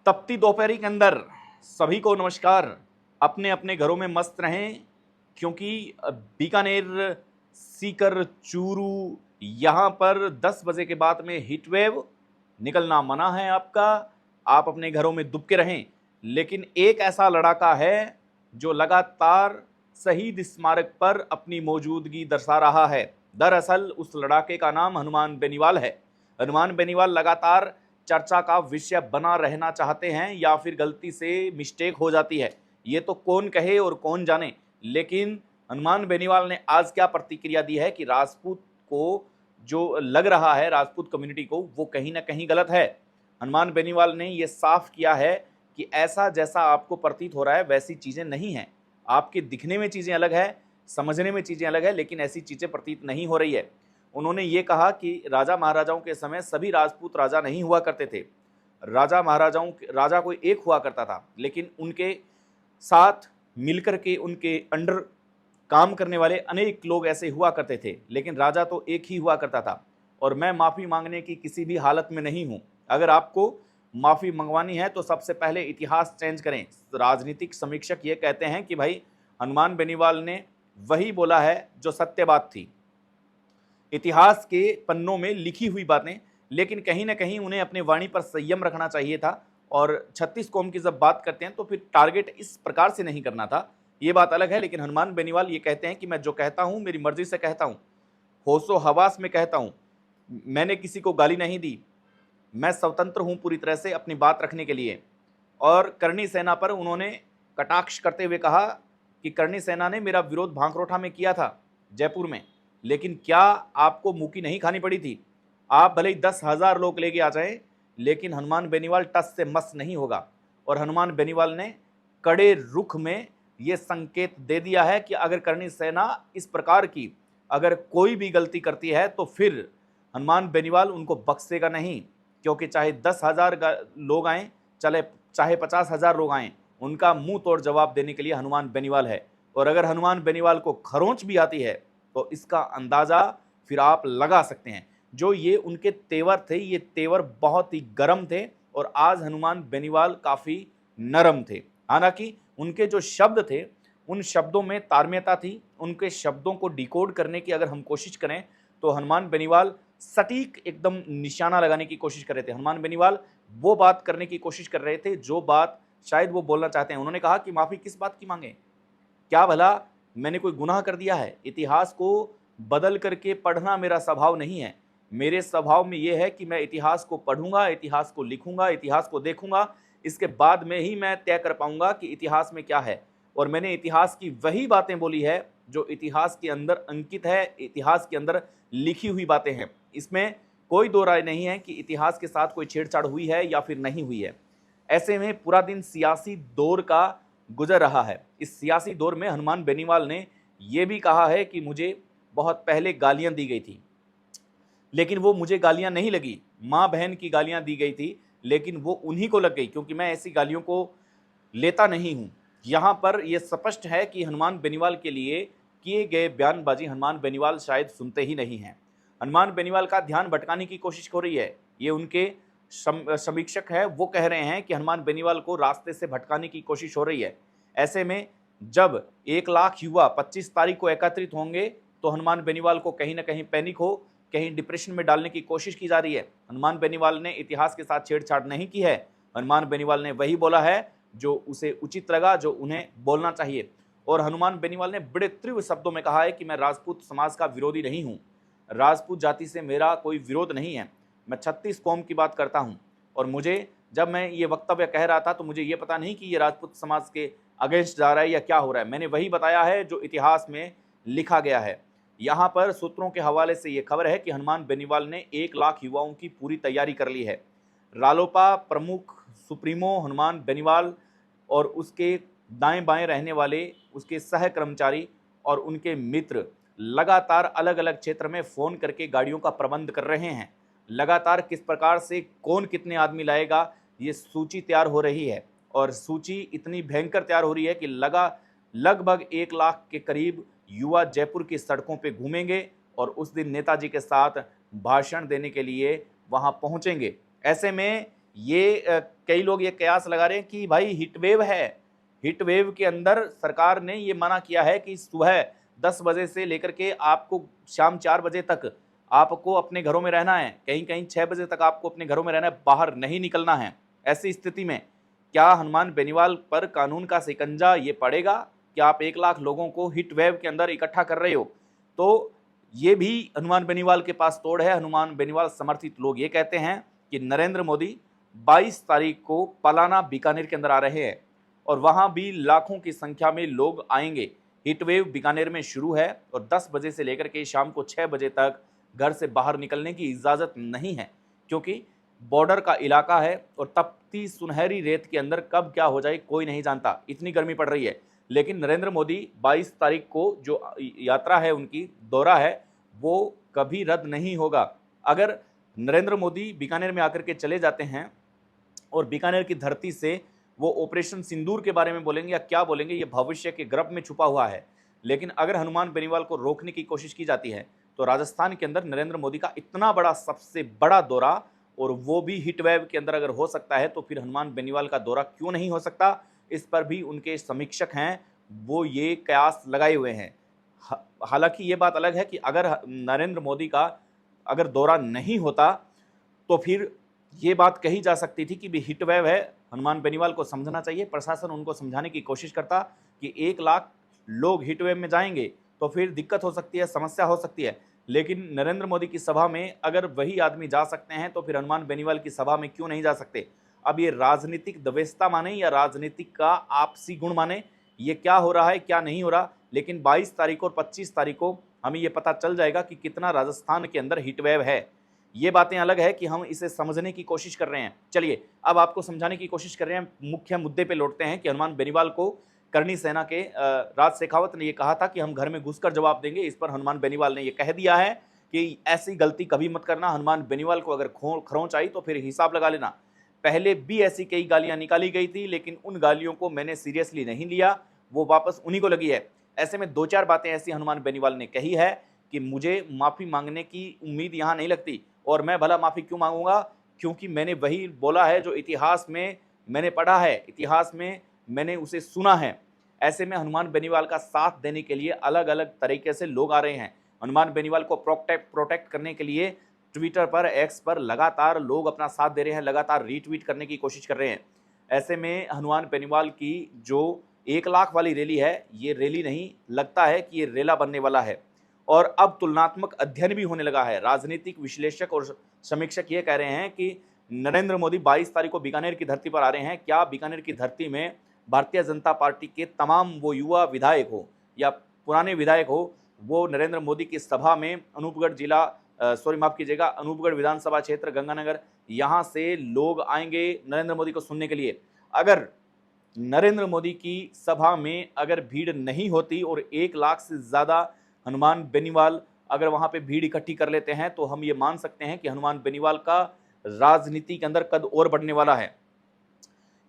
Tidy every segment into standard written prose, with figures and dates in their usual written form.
तपती दोपहरी के अंदर सभी को नमस्कार। अपने अपने घरों में मस्त रहें, क्योंकि बीकानेर, सीकर, चूरू यहाँ पर 10 बजे के बाद में हीट वेव निकलना मना है आपका। आप अपने घरों में दुबके रहें। लेकिन एक ऐसा लड़ाका है जो लगातार शहीद स्मारक पर अपनी मौजूदगी दर्शा रहा है। दरअसल उस लड़ाके का नाम हनुमान बेनीवाल है। हनुमान बेनीवाल लगातार चर्चा का विषय बना रहना चाहते हैं, या फिर गलती से मिस्टेक हो जाती है, ये तो कौन कहे और कौन जाने। लेकिन हनुमान बेनीवाल ने आज क्या प्रतिक्रिया दी है कि राजपूत को जो लग रहा है, राजपूत कम्युनिटी को, वो कहीं ना कहीं गलत है। हनुमान बेनीवाल ने यह साफ किया है कि ऐसा जैसा आपको प्रतीत हो रहा है वैसी चीज़ें नहीं हैं। आपके दिखने में चीज़ें अलग है, समझने में चीज़ें अलग है, लेकिन ऐसी चीज़ें प्रतीत नहीं हो रही है। उन्होंने ये कहा कि राजा महाराजाओं के समय सभी राजपूत राजा नहीं हुआ करते थे। राजा कोई एक हुआ करता था, लेकिन उनके साथ मिलकर के उनके अंडर काम करने वाले अनेक लोग ऐसे हुआ करते थे, लेकिन राजा तो एक ही हुआ करता था। और मैं माफ़ी मांगने की किसी भी हालत में नहीं हूँ। अगर आपको माफ़ी मंगवानी है तो सबसे पहले इतिहास चेंज करें। राजनीतिक समीक्षक ये कहते हैं कि भाई हनुमान बेनीवाल ने वही बोला है जो सत्य बात थी, इतिहास के पन्नों में लिखी हुई बातें। लेकिन कहीं ना कहीं उन्हें अपने वाणी पर संयम रखना चाहिए था। और 36 कौम की जब बात करते हैं तो फिर टारगेट इस प्रकार से नहीं करना था, ये बात अलग है। लेकिन हनुमान बेनीवाल ये कहते हैं कि मैं जो कहता हूँ मेरी मर्जी से कहता हूँ, होशो हवास में कहता हूँ, मैंने किसी को गाली नहीं दी, मैं स्वतंत्र हूँ पूरी तरह से अपनी बात रखने के लिए। और करणी सेना पर उन्होंने कटाक्ष करते हुए कहा कि करणी सेना ने मेरा विरोध भांकरोठा में किया था, जयपुर में, लेकिन क्या आपको मुंह नहीं खानी पड़ी थी? आप भले ही 10,000 लोग लेके आ जाएं, लेकिन हनुमान बेनीवाल टस से मस नहीं होगा। और हनुमान बेनीवाल ने कड़े रुख में ये संकेत दे दिया है कि अगर करणी सेना इस प्रकार की अगर कोई भी गलती करती है तो फिर हनुमान बेनीवाल उनको बख्शेगा नहीं। क्योंकि चाहे 10,000 लोग आएँ, चाहे 50,000 लोग आएँ, उनका मुंह तोड़ जवाब देने के लिए हनुमान बेनीवाल है। और अगर हनुमान बेनीवाल को खरोंच भी आती है तो इसका अंदाज़ा फिर आप लगा सकते हैं। जो ये उनके तेवर थे, ये तेवर बहुत ही गर्म थे, और आज हनुमान बेनीवाल काफ़ी नरम थे। हालांकि उनके जो शब्द थे उन शब्दों में तारम्यता थी। उनके शब्दों को डिकोड करने की अगर हम कोशिश करें तो हनुमान बेनीवाल सटीक एकदम निशाना लगाने की कोशिश कर रहे थे। हनुमान बेनीवाल वो बात करने की कोशिश कर रहे थे जो बात शायद वो बोलना चाहते हैं। उन्होंने कहा कि माफ़ी किस बात की मांगे, क्या भला मैंने कोई गुनाह कर दिया है? इतिहास को बदल करके पढ़ना मेरा स्वभाव नहीं है। मेरे स्वभाव में यह है कि मैं इतिहास को पढ़ूंगा, इतिहास को लिखूंगा, इतिहास को देखूंगा, इसके बाद में ही मैं तय कर पाऊंगा कि इतिहास में क्या है। और मैंने इतिहास की वही बातें बोली है जो इतिहास के अंदर अंकित है, इतिहास के अंदर लिखी हुई बातें हैं। इसमें कोई दो राय नहीं है कि इतिहास के साथ कोई छेड़छाड़ हुई है या फिर नहीं हुई है। ऐसे में पूरा दिन सियासी दौर का गुजर रहा है। इस सियासी दौर में हनुमान बेनीवाल ने यह भी कहा है कि मुझे बहुत पहले गालियां दी गई थी, लेकिन वो मुझे गालियां नहीं लगी, माँ बहन की गालियां दी गई थी, लेकिन वो उन्हीं को लग गई, क्योंकि मैं ऐसी गालियों को लेता नहीं हूं। यहां पर यह स्पष्ट है कि हनुमान बेनीवाल के लिए किए गए बयानबाजी हनुमान बेनीवाल शायद सुनते ही नहीं हैं। हनुमान बेनीवाल का ध्यान भटकाने की कोशिश हो रही है। ये उनके समीक्षक है, वो कह रहे हैं कि हनुमान बेनीवाल को रास्ते से भटकाने की कोशिश हो रही है। ऐसे में जब 1 लाख युवा 25 तारीख को एकत्रित होंगे तो हनुमान बेनीवाल को कहीं ना कहीं पैनिक हो, कहीं डिप्रेशन में डालने की कोशिश की जा रही है। हनुमान बेनीवाल ने इतिहास के साथ छेड़छाड़ नहीं की है। हनुमान बेनीवाल ने वही बोला है जो उसे उचित लगा, जो उन्हें बोलना चाहिए। और हनुमान बेनीवाल ने बड़े तीव्र शब्दों में कहा है कि मैं राजपूत समाज का विरोधी नहीं हूं, राजपूत जाति से मेरा कोई विरोध नहीं है, मैं 36 कौम की बात करता हूं। और मुझे, जब मैं ये वक्तव्य कह रहा था तो मुझे ये पता नहीं कि ये राजपूत समाज के अगेंस्ट जा रहा है या क्या हो रहा है। मैंने वही बताया है जो इतिहास में लिखा गया है। यहाँ पर सूत्रों के हवाले से ये खबर है कि हनुमान बेनीवाल ने 1 लाख युवाओं की पूरी तैयारी कर ली है। रालोपा प्रमुख सुप्रीमो हनुमान बेनीवाल और उसके दाएं बाएं रहने वाले उसके सह कर्मचारी और उनके मित्र लगातार अलग अलग क्षेत्र में फ़ोन करके गाड़ियों का प्रबंध कर रहे हैं। लगातार किस प्रकार से कौन कितने आदमी लाएगा, ये सूची तैयार हो रही है। और सूची इतनी भयंकर तैयार हो रही है कि लगभग 1 लाख के करीब युवा जयपुर की सड़कों पे घूमेंगे और उस दिन नेताजी के साथ भाषण देने के लिए वहां पहुंचेंगे। ऐसे में कई लोग ये कयास लगा रहे हैं कि भाई हीट वेव है, हीट वेव के अंदर सरकार ने ये मना किया है कि सुबह 10 बजे से लेकर के आपको शाम 4 बजे तक आपको अपने घरों में रहना है, कहीं कहीं 6 बजे तक आपको अपने घरों में रहना है, बाहर नहीं निकलना है। ऐसी स्थिति में क्या हनुमान बेनीवाल पर कानून का शिकंजा ये पड़ेगा कि आप 1 लाख लोगों को हीट वेव के अंदर इकट्ठा कर रहे हो? तो ये भी हनुमान बेनीवाल के पास तोड़ है। हनुमान बेनीवाल समर्थित लोग ये कहते हैं कि नरेंद्र मोदी 22 तारीख को पलाना बीकानेर के अंदर आ रहे हैं और वहां भी लाखों की संख्या में लोग आएंगे। हीटवेव बीकानेर में शुरू है और 10 बजे से लेकर के शाम को 6 बजे तक घर से बाहर निकलने की इजाज़त नहीं है, क्योंकि बॉर्डर का इलाका है और तपती सुनहरी रेत के अंदर कब क्या हो जाए कोई नहीं जानता, इतनी गर्मी पड़ रही है। लेकिन नरेंद्र मोदी 22 तारीख को जो यात्रा है, उनकी दौरा है, वो कभी रद्द नहीं होगा। अगर नरेंद्र मोदी बीकानेर में आकर के चले जाते हैं और बीकानेर की धरती से वो ऑपरेशन सिंदूर के बारे में बोलेंगे या क्या बोलेंगे, ये भविष्य के गर्भ में छुपा हुआ है। लेकिन अगर हनुमान बेनीवाल को रोकने की कोशिश की जाती है तो राजस्थान के अंदर नरेंद्र मोदी का इतना बड़ा, सबसे बड़ा दौरा, और वो भी हीट वेव के अंदर अगर हो सकता है तो फिर हनुमान बेनीवाल का दौरा क्यों नहीं हो सकता, इस पर भी उनके समीक्षक हैं वो ये कयास लगाए हुए हैं। हालांकि ये बात अलग है कि अगर नरेंद्र मोदी का अगर दौरा नहीं होता तो फिर ये बात कही जा सकती थी कि भी हीट वेव है, हनुमान बेनीवाल को समझना चाहिए। प्रशासन उनको समझाने की कोशिश करता कि 1 लाख लोग हीट वेव में जाएंगे तो फिर दिक्कत हो सकती है, समस्या हो सकती है। लेकिन नरेंद्र मोदी की सभा में अगर वही आदमी जा सकते हैं तो फिर हनुमान बेनीवाल की सभा में क्यों नहीं जा सकते? अब ये राजनीतिक दवेस्ता माने या राजनीतिक का आपसी गुण माने, ये क्या हो रहा है क्या नहीं हो रहा, लेकिन 22 तारीख और 25 तारीख को हमें ये पता चल जाएगा कि कितना राजस्थान के अंदर हीट वेव है। ये बातें अलग है कि हम इसे समझने की कोशिश कर रहे हैं। चलिए अब आपको समझाने की कोशिश कर रहे हैं, मुख्य मुद्दे पे लौटते हैं कि हनुमान बेनीवाल को करनी सेना के राज शेखावत ने ये कहा था कि हम घर में घुसकर जवाब देंगे। इस पर हनुमान बेनीवाल ने ये कह दिया है कि ऐसी गलती कभी मत करना, हनुमान बेनीवाल को अगर खरोंच आई तो फिर हिसाब लगा लेना। पहले भी ऐसी कई गालियां निकाली गई थी, लेकिन उन गालियों को मैंने सीरियसली नहीं लिया, वो वापस उन्हीं को लगी है। ऐसे में 2-4 बातें ऐसी हनुमान बेनीवाल ने कही है कि मुझे माफ़ी मांगने की उम्मीद यहाँ नहीं लगती। और मैं भला माफ़ी क्यों मांगूंगा? क्योंकि मैंने वही बोला है जो इतिहास में मैंने पढ़ा है, इतिहास में मैंने उसे सुना है। ऐसे में हनुमान बेनीवाल का साथ देने के लिए अलग अलग तरीके से लोग आ रहे हैं। हनुमान बेनीवाल को प्रोटेक्ट करने के लिए ट्विटर पर, एक्स पर लगातार लोग अपना साथ दे रहे हैं, लगातार रीट्वीट करने की कोशिश कर रहे हैं। ऐसे में हनुमान बेनीवाल की जो 1 लाख वाली रैली है, ये रैली नहीं, लगता है कि ये रेला बनने वाला है। और अब तुलनात्मक अध्ययन भी होने लगा है। राजनीतिक विश्लेषक और समीक्षक ये कह रहे हैं कि नरेंद्र मोदी 22 तारीख को बीकानेर की धरती पर आ रहे हैं। क्या बीकानेर की धरती में भारतीय जनता पार्टी के तमाम वो युवा विधायक हो या पुराने विधायक हो, वो नरेंद्र मोदी की सभा में अनूपगढ़ जिला अनूपगढ़ विधानसभा क्षेत्र गंगानगर, यहाँ से लोग आएंगे नरेंद्र मोदी को सुनने के लिए। अगर नरेंद्र मोदी की सभा में अगर भीड़ नहीं होती और 1 लाख से ज़्यादा हनुमान बेनीवाल अगर वहाँ पे भीड़ इकट्ठी कर लेते हैं तो हम ये मान सकते हैं कि हनुमान बेनीवाल का राजनीति के अंदर कद और बढ़ने वाला है।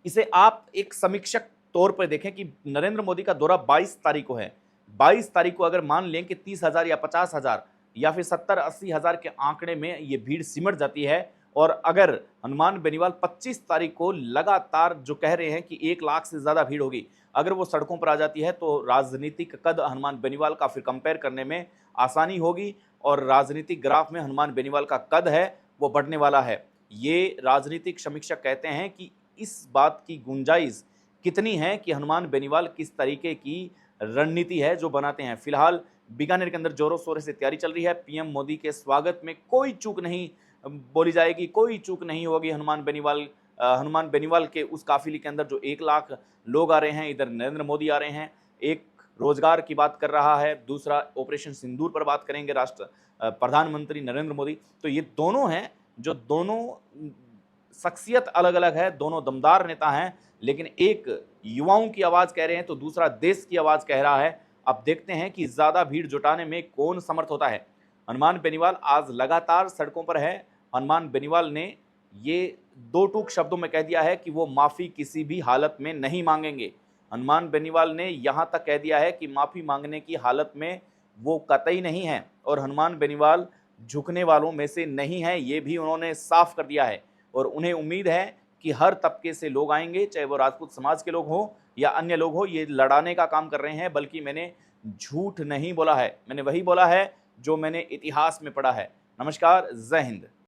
इसे आप एक समीक्षक तौर पर देखें कि नरेंद्र मोदी का दौरा 22 तारीख को है। 22 तारीख को अगर मान लें कि 30,000 या 50,000 या फिर 70-80 हज़ार के आंकड़े में ये भीड़ सिमट जाती है, और अगर हनुमान बेनीवाल 25 तारीख को लगातार जो कह रहे हैं कि 1 लाख से ज़्यादा भीड़ होगी, अगर वो सड़कों पर आ जाती है तो राजनीतिक कद हनुमान बेनीवाल का फिर कंपेयर करने में आसानी होगी और राजनीतिक ग्राफ में हनुमान बेनीवाल का कद है वो बढ़ने वाला है। ये राजनीतिक समीक्षक कहते हैं कि इस बात की गुंजाइश कितनी है कि हनुमान बेनीवाल किस तरीके की रणनीति है जो बनाते हैं। फिलहाल बीकानेर के अंदर जोरों शोरों से तैयारी चल रही है। पीएम मोदी के स्वागत में कोई चूक नहीं बोली जाएगी, कोई चूक नहीं होगी। हनुमान बेनीवाल के उस काफिले के अंदर जो 1 लाख लोग आ रहे हैं, इधर नरेंद्र मोदी आ रहे हैं, एक रोजगार की बात कर रहा है, दूसरा ऑपरेशन सिंदूर पर बात करेंगे प्रधानमंत्री नरेंद्र मोदी। तो ये दोनों हैं जो दोनों शख्सियत अलग अलग है, दोनों दमदार नेता हैं, लेकिन एक युवाओं की आवाज़ कह रहे हैं तो दूसरा देश की आवाज़ कह रहा है। अब देखते हैं कि ज़्यादा भीड़ जुटाने में कौन समर्थ होता है। हनुमान बेनीवाल आज लगातार सड़कों पर है। हनुमान बेनीवाल ने ये 2 टूक शब्दों में कह दिया है कि वो माफ़ी किसी भी हालत में नहीं मांगेंगे। हनुमान बेनीवाल ने यहाँ तक कह दिया है कि माफ़ी मांगने की हालत में वो कतई नहीं है और हनुमान बेनीवाल झुकने वालों में से नहीं है, ये भी उन्होंने साफ कर दिया है। और उन्हें उम्मीद है कि हर तबके से लोग आएंगे, चाहे वो राजपूत समाज के लोग हों या अन्य लोग हों, ये लड़ाने का काम कर रहे हैं। बल्कि मैंने झूठ नहीं बोला है, मैंने वही बोला है जो मैंने इतिहास में पढ़ा है। नमस्कार, जय हिंद।